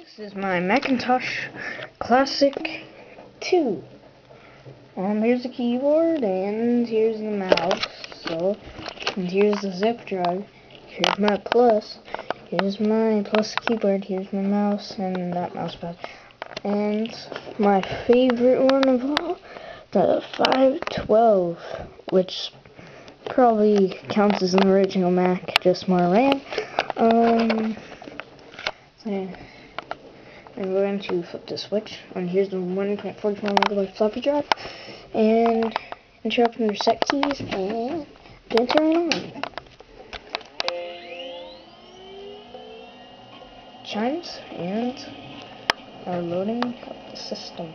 This is my Macintosh Classic II. Here's the keyboard, and here's the mouse. And here's the zip drive. Here's my plus. Here's my plus keyboard. Here's my mouse, and that mouse pad. And my favorite one of all, the 512, which probably counts as an original Mac, just more RAM. I'm going to flip the switch, and here's the 1.44 megabyte floppy drive, and interrupt from your set keys, and then turn it on. Chimes, and are loading up the system.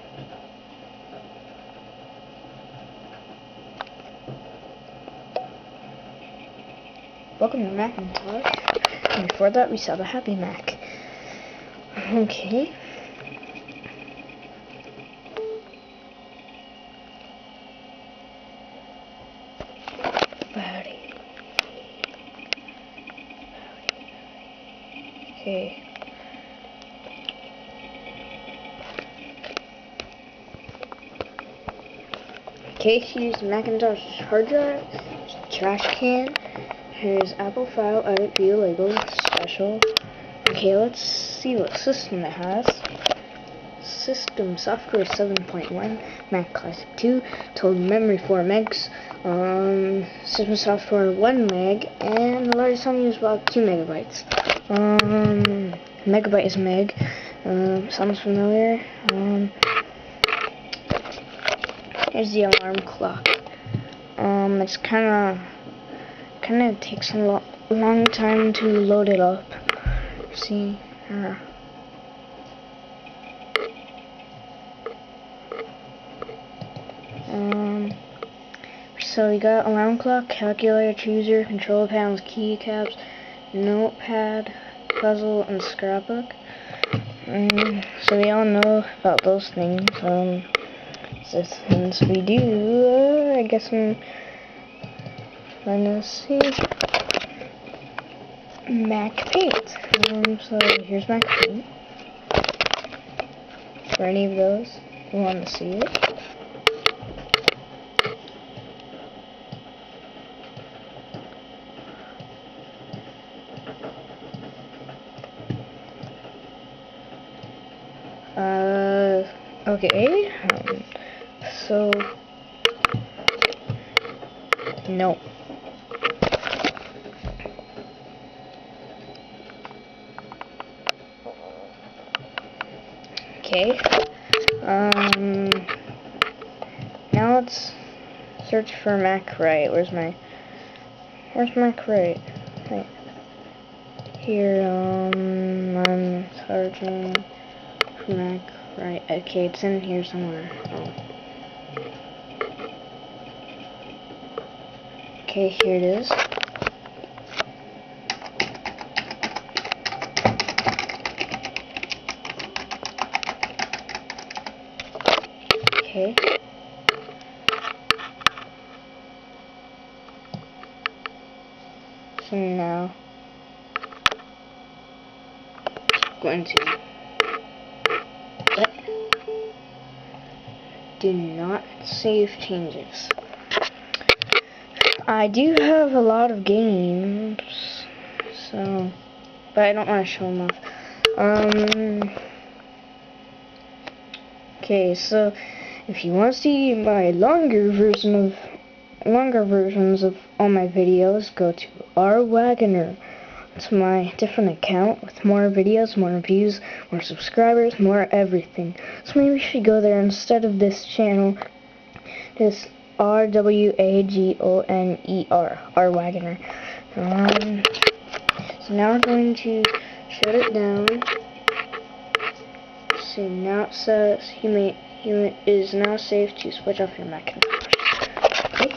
Welcome to Macintosh, and before that we saw the Happy Mac. Okay. Body. Okay. Okay, here's the Macintosh hard drive, trash can. Here's Apple File, Edit, View, Label, Special. Okay, let's see what system it has. System software 7.1, Mac Classic II, total memory 4 megs, system software 1 meg, and the largest one used about 2 megabytes. Megabyte is meg. Sounds familiar. Here's the alarm clock. It's kind of takes a long time to load it up. See, so we got alarm clock, calculator, chooser, control panels, keycaps, notepad, puzzle, and scrapbook. So we all know about those things. Since we do, I guess I'm gonna see Mac Paint. So here's Mac Paint. For any of those who want to see it. Okay. So no. Okay. Now let's search for Mac Write. Where's Mac Write? Right here. I'm searching for Mac Write. Okay, it's in here somewhere. Okay, here it is. Okay. So now I'm going to do not save changes. I do have a lot of games, but I don't want to show them off. Okay, so if you want to see my longer versions of all my videos, go to rwagoner. It's my different account with more videos, more views, more subscribers, more everything. So maybe you should go there instead of this channel. Just rwagoner, rwagoner. So now we're going to shut it down. So now it says it is now safe to switch off your Macintosh. Okay.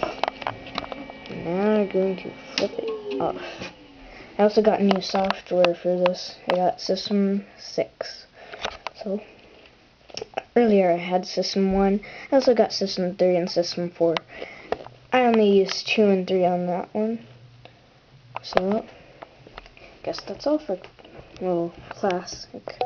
Now we're going to flip it off. I also got new software for this. I got System 6. So earlier I had System 1. I also got System 3 and System 4. I only used 2 and 3 on that one. So guess that's all for classic.